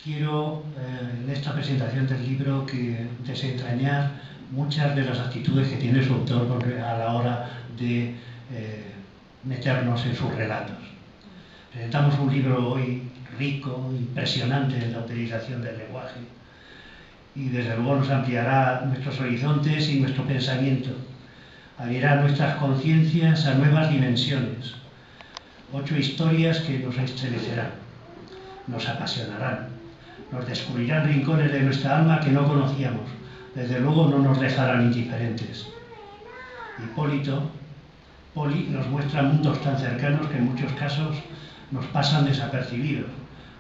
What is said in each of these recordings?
Quiero, en esta presentación del libro, desentrañar muchas de las actitudes que tiene su autor a la hora de meternos en sus relatos. Presentamos un libro hoy rico, impresionante en la utilización del lenguaje, y desde luego nos ampliará nuestros horizontes y nuestro pensamiento, abrirá nuestras conciencias a nuevas dimensiones. 8 historias que nos estremecerán, nos apasionarán, nos descubrirán rincones de nuestra alma que no conocíamos, desde luego no nos dejarán indiferentes. Poli nos muestra mundos tan cercanos que en muchos casos nos pasan desapercibidos.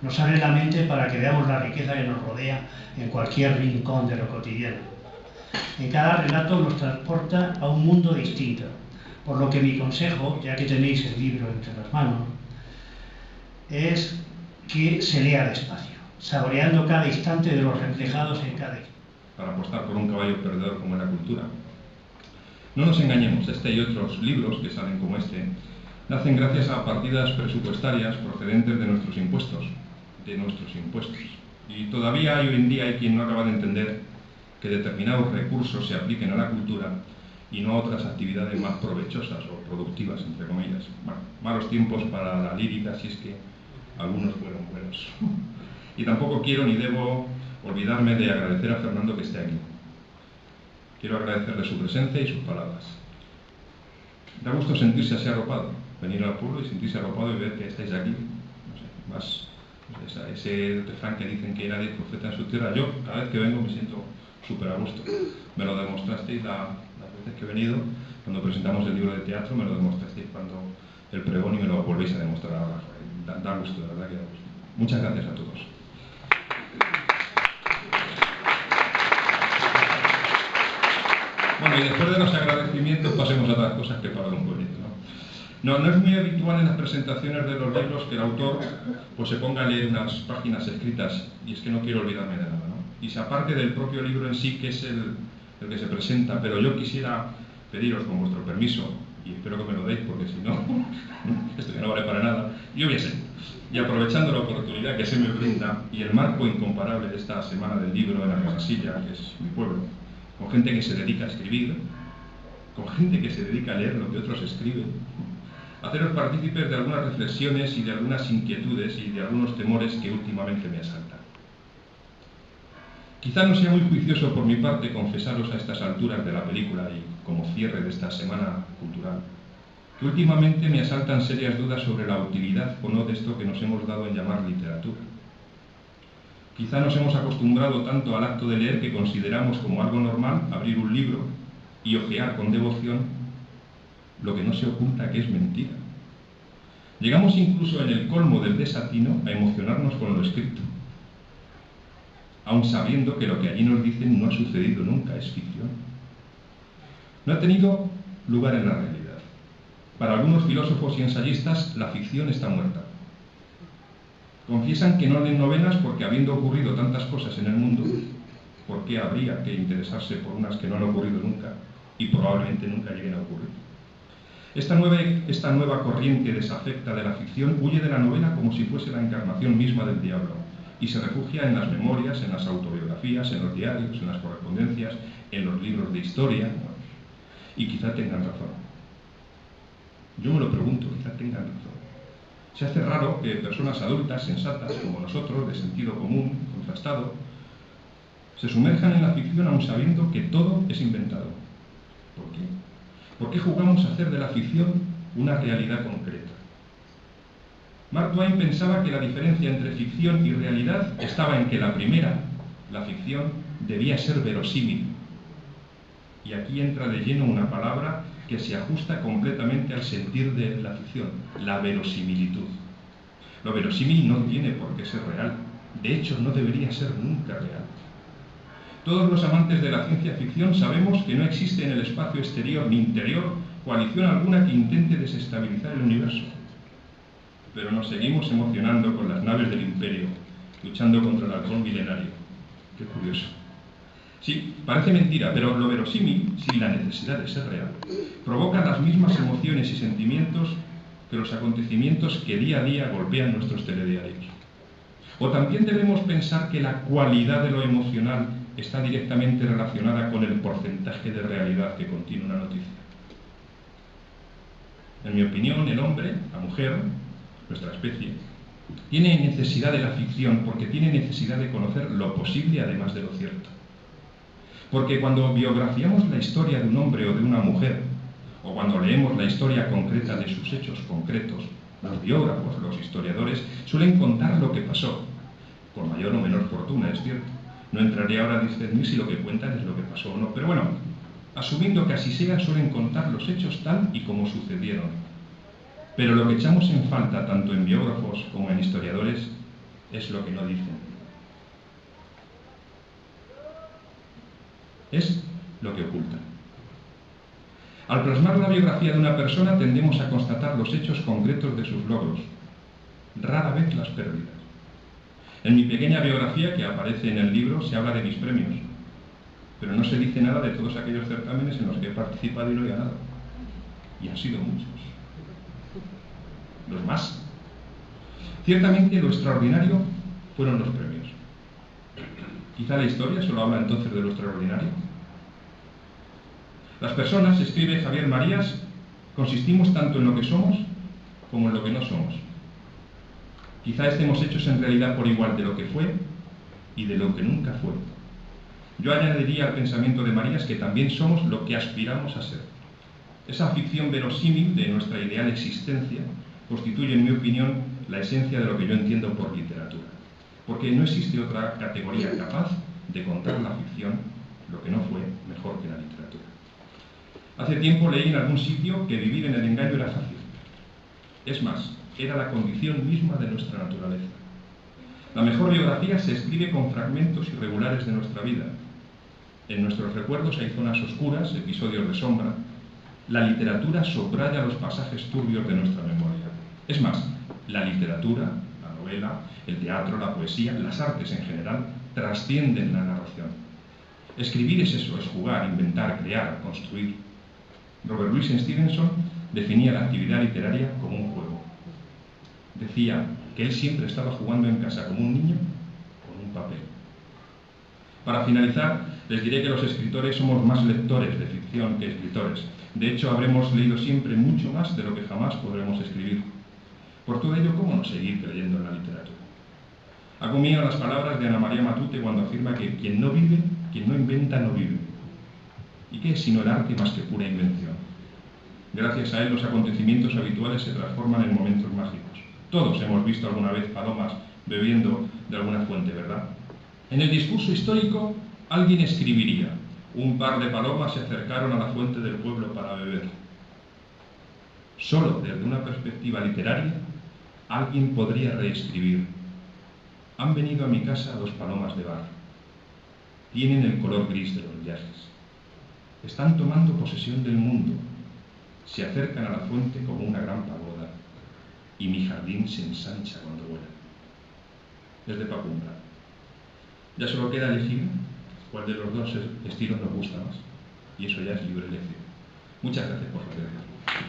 Nos abre la mente para que veamos la riqueza que nos rodea en cualquier rincón de lo cotidiano. En cada relato nos transporta a un mundo distinto, por lo que mi consejo, ya que tenéis el libro entre las manos, es que se lea despacio, saboreando cada instante de los reflejados en cada historia. Para apostar por un caballo perdedor como es la cultura. No nos engañemos, este y otros libros que salen como este nacen gracias a partidas presupuestarias procedentes de nuestros impuestos. Y todavía hoy en día hay quien no acaba de entender que determinados recursos se apliquen a la cultura y no a otras actividades más provechosas o productivas, entre comillas. Bueno, malos tiempos para la lírica, si es que algunos fueron buenos. Y tampoco quiero ni debo olvidarme de agradecer a Fernando que esté aquí. Quiero agradecerle su presencia y sus palabras. Da gusto sentirse así arropado, venir al pueblo y sentirse arropado y ver que estáis aquí. No sé, más ese refrán que dicen que nadie es profeta en su tierra. Yo, cada vez que vengo, me siento súper a gusto. Me lo demostrasteis las veces que he venido, cuando presentamos el libro de teatro, me lo demostrasteis cuando el pregón y me lo volvéis a demostrar ahora. Da gusto, de verdad que da gusto. Muchas gracias a todos. Bueno, y después de los agradecimientos pasemos a otras cosas que para un pueblito, ¿no? No es muy habitual en las presentaciones de los libros que el autor pues, se ponga a leer unas páginas escritas, y es que no quiero olvidarme de nada, ¿no? Y se aparte del propio libro en sí, que es el que se presenta, pero yo quisiera pediros, con vuestro permiso, y espero que me lo deis porque si no, esto ya no vale para nada, yo voy a seguir. Y aprovechando la oportunidad que se me brinda y el marco incomparable de esta Semana del Libro en Argasilla, que es mi pueblo, con gente que se dedica a escribir, con gente que se dedica a leer lo que otros escriben, haceros partícipes de algunas reflexiones y de algunas inquietudes y de algunos temores que últimamente me asaltan. Quizá no sea muy juicioso por mi parte confesaros a estas alturas de la película y como cierre de esta semana cultural, que últimamente me asaltan serias dudas sobre la utilidad o no de esto que nos hemos dado en llamar literatura. Quizá nos hemos acostumbrado tanto al acto de leer que consideramos como algo normal abrir un libro y hojear con devoción lo que no se oculta que es mentira. Llegamos incluso en el colmo del desatino a emocionarnos con lo escrito, aun sabiendo que lo que allí nos dicen no ha sucedido nunca, es ficción. No ha tenido lugar en la realidad. Para algunos filósofos y ensayistas, la ficción está muerta. Confiesan que no leen novelas porque, habiendo ocurrido tantas cosas en el mundo, ¿por qué habría que interesarse por unas que no han ocurrido nunca y probablemente nunca lleguen a ocurrir? Esta nueva corriente desafecta de la ficción huye de la novela como si fuese la encarnación misma del diablo y se refugia en las memorias, en las autobiografías, en los diarios, en las correspondencias, en los libros de historia. Y quizá tengan razón. Yo me lo pregunto, quizá tengan razón. Se hace raro que personas adultas, sensatas, como nosotros, de sentido común, contrastado, se sumerjan en la ficción aun sabiendo que todo es inventado. ¿Por qué? ¿Por qué jugamos a hacer de la ficción una realidad concreta? Mark Twain pensaba que la diferencia entre ficción y realidad estaba en que la primera, la ficción, debía ser verosímil. Y aquí entra de lleno una palabra que se ajusta completamente al sentir de la ficción, la verosimilitud. Lo verosímil no tiene por qué ser real, de hecho no debería ser nunca real. Todos los amantes de la ciencia ficción sabemos que no existe en el espacio exterior ni interior coalición alguna que intente desestabilizar el universo. Pero nos seguimos emocionando con las naves del Imperio, luchando contra el halcón milenario. Qué curioso. Sí, parece mentira, pero lo verosímil, sin la necesidad de ser real, provoca las mismas emociones y sentimientos que los acontecimientos que día a día golpean nuestros telediarios. O también debemos pensar que la cualidad de lo emocional está directamente relacionada con el porcentaje de realidad que contiene una noticia. En mi opinión, el hombre, la mujer, nuestra especie, tiene necesidad de la ficción porque tiene necesidad de conocer lo posible además de lo cierto. Porque cuando biografiamos la historia de un hombre o de una mujer, o cuando leemos la historia concreta de sus hechos concretos, los biógrafos, los historiadores, suelen contar lo que pasó, con mayor o menor fortuna, es cierto. No entraré ahora a discernir si lo que cuentan es lo que pasó o no, pero bueno, asumiendo que así sea, suelen contar los hechos tal y como sucedieron. Pero lo que echamos en falta, tanto en biógrafos como en historiadores, es lo que no dicen. Es lo que ocultan. Al plasmar la biografía de una persona tendemos a constatar los hechos concretos de sus logros, rara vez las pérdidas. En mi pequeña biografía, que aparece en el libro, se habla de mis premios, pero no se dice nada de todos aquellos certámenes en los que he participado y no he ganado. Y han sido muchos. Los más. Ciertamente lo extraordinario fueron los premios. Quizá la historia solo habla entonces de lo extraordinario. Las personas, escribe Javier Marías, consistimos tanto en lo que somos como en lo que no somos. Quizá estemos hechos en realidad por igual de lo que fue y de lo que nunca fue. Yo añadiría al pensamiento de Marías que también somos lo que aspiramos a ser. Esa ficción verosímil de nuestra ideal existencia constituye, en mi opinión, la esencia de lo que yo entiendo por literatura. Porque no existe otra categoría capaz de contar la ficción, lo que no fue, mejor que la literatura. Hace tiempo leí en algún sitio que vivir en el engaño era fácil. Es más, era la condición misma de nuestra naturaleza. La mejor biografía se escribe con fragmentos irregulares de nuestra vida. En nuestros recuerdos hay zonas oscuras, episodios de sombra. La literatura subraya los pasajes turbios de nuestra memoria. Es más, la literatura, la novela, el teatro, la poesía, las artes en general, trascienden la narración. Escribir es eso, es jugar, inventar, crear, construir. Robert Louis Stevenson definía la actividad literaria como un juego. Decía que él siempre estaba jugando en casa como un niño con un papel. Para finalizar, les diré que los escritores somos más lectores de ficción que escritores. De hecho, habremos leído siempre mucho más de lo que jamás podremos escribir. Por todo ello, ¿cómo no seguir creyendo en la literatura? Hago mío las palabras de Ana María Matute cuando afirma que quien no vive, quien no inventa, no vive. ¿Y qué es sino el arte más que pura invención? Gracias a él, los acontecimientos habituales se transforman en momentos mágicos. Todos hemos visto alguna vez palomas bebiendo de alguna fuente, ¿verdad? En el discurso histórico, alguien escribiría: un par de palomas se acercaron a la fuente del pueblo para beber. Solo desde una perspectiva literaria, alguien podría reescribir: han venido a mi casa 2 palomas de bar. Tienen el color gris de los viajes. Están tomando posesión del mundo. Se acercan a la fuente como una gran pagoda. Y mi jardín se ensancha cuando vuelan. Es de Paco Umbral. Ya solo queda elegir cuál de los dos estilos nos gusta más. Y eso ya es libre elección. Muchas gracias por su atención.